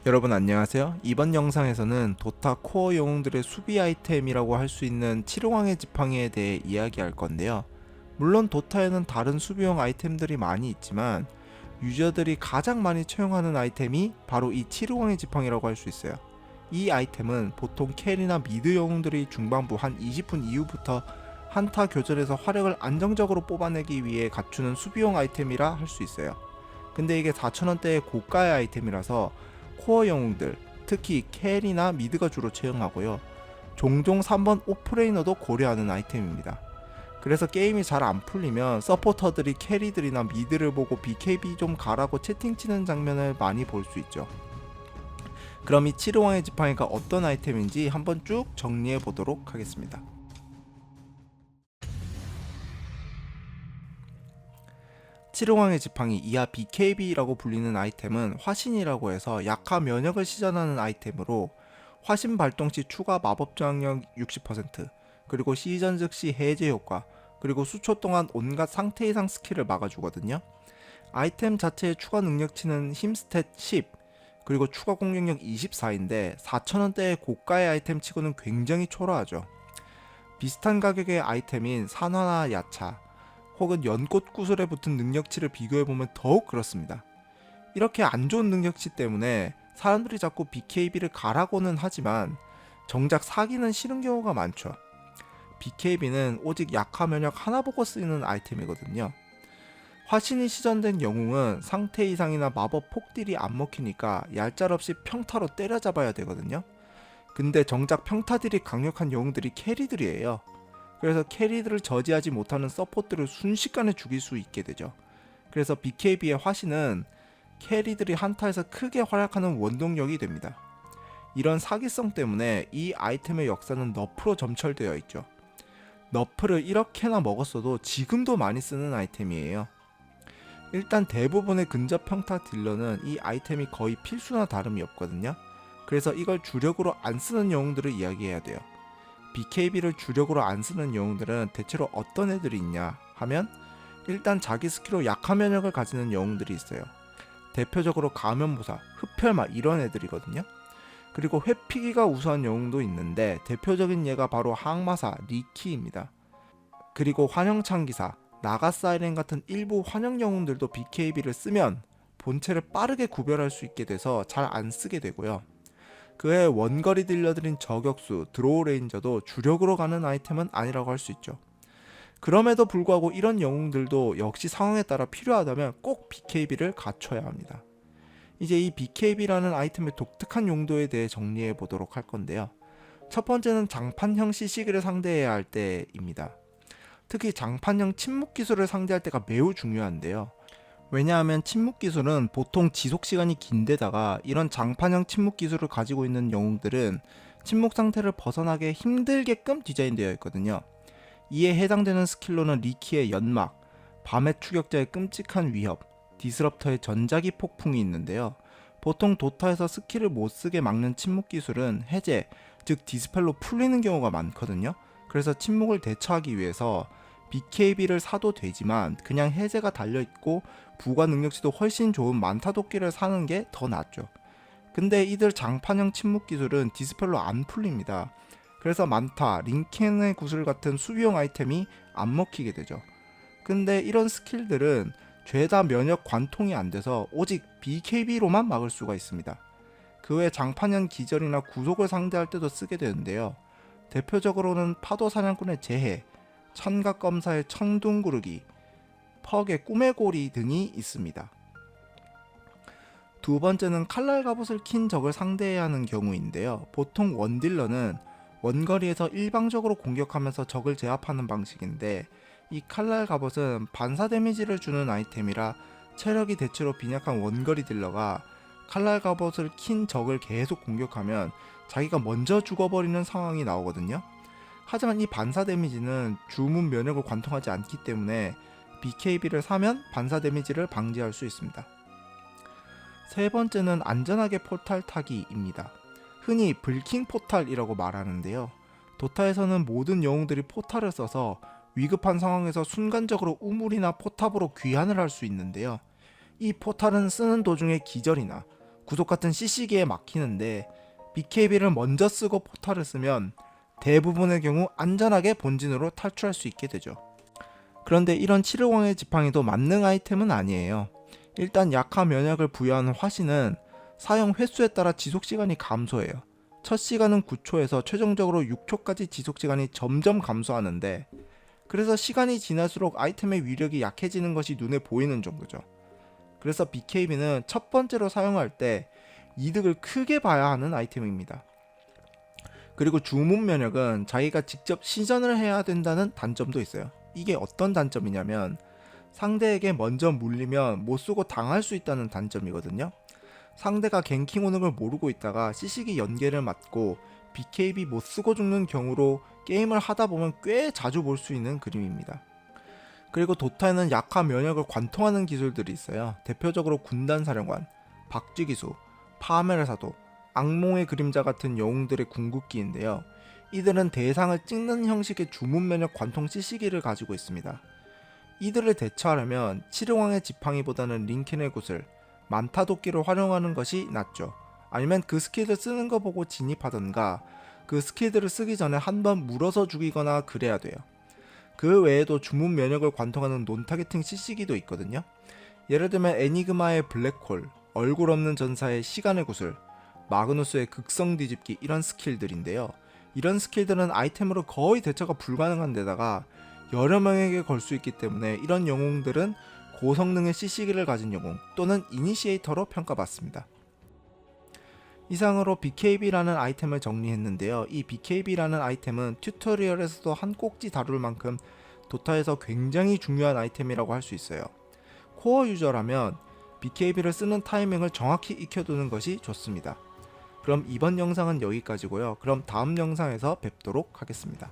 여러분 안녕하세요. 이번 영상에서는 도타 코어 영웅들의 수비 아이템이라고 할 수 있는 칠호광의 지팡이에 대해 이야기할 건데요. 물론 도타에는 다른 수비용 아이템들이 많이 있지만 유저들이 가장 많이 채용하는 아이템이 바로 이 칠호광의 지팡이라고 할 수 있어요. 이 아이템은 보통 캐리나 미드 영웅들이 중반부 한 20분 이후부터 한타 교전에서 화력을 안정적으로 뽑아내기 위해 갖추는 수비용 아이템이라 할 수 있어요. 근데 이게 4,000원대의 고가의 아이템이라서 코어 영웅들, 특히 캐리나 미드가 주로 채용하고요. 종종 3번 오프레이너도 고려하는 아이템입니다. 그래서 게임이 잘 안 풀리면 서포터들이 캐리들이나 미드를 보고 BKB 좀 가라고 채팅 치는 장면을 많이 볼 수 있죠. 그럼 이 칠호왕의 지팡이가 어떤 아이템인지 한번 쭉 정리해 보도록 하겠습니다. 칠호광의 지팡이 이하 BKB라고 불리는 아이템은 화신이라고 해서 약화 면역을 시전하는 아이템으로 화신 발동 시 추가 마법 저항력 60%, 그리고 시전 즉시 해제 효과, 그리고 수초 동안 온갖 상태 이상 스킬을 막아주거든요. 아이템 자체의 추가 능력치는 힘 스탯 10, 그리고 추가 공격력 24인데 4,000원대의 고가의 아이템 치고는 굉장히 초라하죠. 비슷한 가격의 아이템인 산화나 야차, 혹은 연꽃 구슬에 붙은 능력치를 비교해보면 더욱 그렇습니다. 이렇게 안 좋은 능력치 때문에 사람들이 자꾸 BKB를 가라고는 하지만 정작 사기는 싫은 경우가 많죠. BKB는 오직 약화 면역 하나 보고 쓰이는 아이템이거든요. 화신이 시전된 영웅은 상태 이상이나 마법 폭딜이 안 먹히니까 얄짤없이 평타로 때려잡아야 되거든요. 근데 정작 평타딜이 강력한 영웅들이 캐리들이에요. 그래서 캐리들을 저지하지 못하는 서포트를 순식간에 죽일 수 있게 되죠. 그래서 BKB의 화신은 캐리들이 한타에서 크게 활약하는 원동력이 됩니다. 이런 사기성 때문에 이 아이템의 역사는 너프로 점철되어 있죠. 너프를 이렇게나 먹었어도 지금도 많이 쓰는 아이템이에요. 일단 대부분의 근접 평타 딜러는 이 아이템이 거의 필수나 다름이 없거든요. 그래서 이걸 주력으로 안 쓰는 영웅들을 이야기해야 돼요. BKB를 주력으로 안 쓰는 영웅들은 대체로 어떤 애들이 있냐 하면 일단 자기 스킬로 약화 면역을 가지는 영웅들이 있어요. 대표적으로 가면무사, 흡혈마 이런 애들이거든요. 그리고 회피기가 우수한 영웅도 있는데 대표적인 예가 바로 항마사 리키입니다. 그리고 환영창기사, 나가사이렌 같은 일부 환영 영웅들도 BKB를 쓰면 본체를 빠르게 구별할 수 있게 돼서 잘 안 쓰게 되고요. 그의 원거리 딜러들인 저격수, 드로우 레인저도 주력으로 가는 아이템은 아니라고 할 수 있죠. 그럼에도 불구하고 이런 영웅들도 역시 상황에 따라 필요하다면 꼭 BKB를 갖춰야 합니다. 이제 이 BKB라는 아이템의 독특한 용도에 대해 정리해 보도록 할 건데요. 첫 번째는 장판형 CC기를 상대해야 할 때입니다. 특히 장판형 침묵 기술을 상대할 때가 매우 중요한데요. 왜냐하면 침묵 기술은 보통 지속 시간이 긴데다가 이런 장판형 침묵 기술을 가지고 있는 영웅들은 침묵 상태를 벗어나기 힘들게끔 디자인되어 있거든요. 이에 해당되는 스킬로는 리키의 연막, 밤의 추격자의 끔찍한 위협, 디스럽터의 전자기 폭풍이 있는데요. 보통 도타에서 스킬을 못쓰게 막는 침묵 기술은 해제, 즉 디스펠로 풀리는 경우가 많거든요. 그래서 침묵을 대처하기 위해서 BKB를 사도 되지만 그냥 해제가 달려있고 부가 능력치도 훨씬 좋은 만타도끼를 사는 게 더 낫죠. 근데 이들 장판형 침묵 기술은 디스펠로 안 풀립니다. 그래서 만타, 링켄의 구슬 같은 수비용 아이템이 안 먹히게 되죠. 근데 이런 스킬들은 죄다 면역 관통이 안 돼서 오직 BKB로만 막을 수가 있습니다. 그 외 장판형 기절이나 구속을 상대할 때도 쓰게 되는데요. 대표적으로는 파도 사냥꾼의 재해, 천각 검사의 천둥구르기, 퍽의 꿈의 고리 등이 있습니다. 두 번째는 칼날 갑옷을 킨 적을 상대해야 하는 경우인데요. 보통 원딜러는 원거리에서 일방적으로 공격하면서 적을 제압하는 방식인데 이 칼날 갑옷은 반사 데미지를 주는 아이템이라 체력이 대체로 빈약한 원거리 딜러가 칼날 갑옷을 킨 적을 계속 공격하면 자기가 먼저 죽어버리는 상황이 나오거든요. 하지만 이 반사 데미지는 주문 면역을 관통하지 않기 때문에 BKB를 사면 반사 데미지를 방지할 수 있습니다. 세 번째는 안전하게 포탈 타기입니다. 흔히 불킹 포탈이라고 말하는데요. 도타에서는 모든 영웅들이 포탈을 써서 위급한 상황에서 순간적으로 우물이나 포탑으로 귀환을 할 수 있는데요. 이 포탈은 쓰는 도중에 기절이나 구속 같은 CC기에 막히는데 BKB를 먼저 쓰고 포탈을 쓰면 대부분의 경우 안전하게 본진으로 탈출할 수 있게 되죠. 그런데 이런 칠흑왕의 지팡이도 만능 아이템은 아니에요. 일단 약화 면역을 부여하는 화신은 사용 횟수에 따라 지속시간이 감소해요. 첫 시간은 9초에서 최종적으로 6초까지 지속시간이 점점 감소하는데, 그래서 시간이 지날수록 아이템의 위력이 약해지는 것이 눈에 보이는 정도죠. 그래서 BKB는 첫 번째로 사용할 때 이득을 크게 봐야 하는 아이템입니다. 그리고 주문 면역은 자기가 직접 시전을 해야 된다는 단점도 있어요. 이게 어떤 단점이냐면 상대에게 먼저 물리면 못쓰고 당할 수 있다는 단점이거든요. 상대가 갱킹 오는 걸 모르고 있다가 CC기 연계를 맞고 BKB 못쓰고 죽는 경우로 게임을 하다보면 꽤 자주 볼 수 있는 그림입니다. 그리고 도타에는 약화 면역을 관통하는 기술들이 있어요. 대표적으로 군단사령관, 박쥐기수, 파메르 사도, 악몽의 그림자 같은 영웅들의 궁극기인데요. 이들은 대상을 찍는 형식의 주문 면역 관통 CC기를 가지고 있습니다. 이들을 대처하려면 칠흑왕의 지팡이보다는 링켄의 구슬, 만타도끼를 활용하는 것이 낫죠. 아니면 그 스킬을 쓰는 거 보고 진입하던가 그 스킬들을 쓰기 전에 한번 물어서 죽이거나 그래야 돼요. 그 외에도 주문 면역을 관통하는 논타겟팅 CC기도 있거든요. 예를 들면 애니그마의 블랙홀, 얼굴 없는 전사의 시간의 구슬, 마그누스의 극성 뒤집기, 이런 스킬들인데요. 이런 스킬들은 아이템으로 거의 대처가 불가능한 데다가 여러 명에게 걸 수 있기 때문에 이런 영웅들은 고성능의 CC기를 가진 영웅 또는 이니시에이터로 평가받습니다. 이상으로 BKB라는 아이템을 정리했는데요. 이 BKB라는 아이템은 튜토리얼에서도 한 꼭지 다룰 만큼 도타에서 굉장히 중요한 아이템이라고 할 수 있어요. 코어 유저라면 BKB를 쓰는 타이밍을 정확히 익혀두는 것이 좋습니다. 그럼 이번 영상은 여기까지고요. 그럼 다음 영상에서 뵙도록 하겠습니다.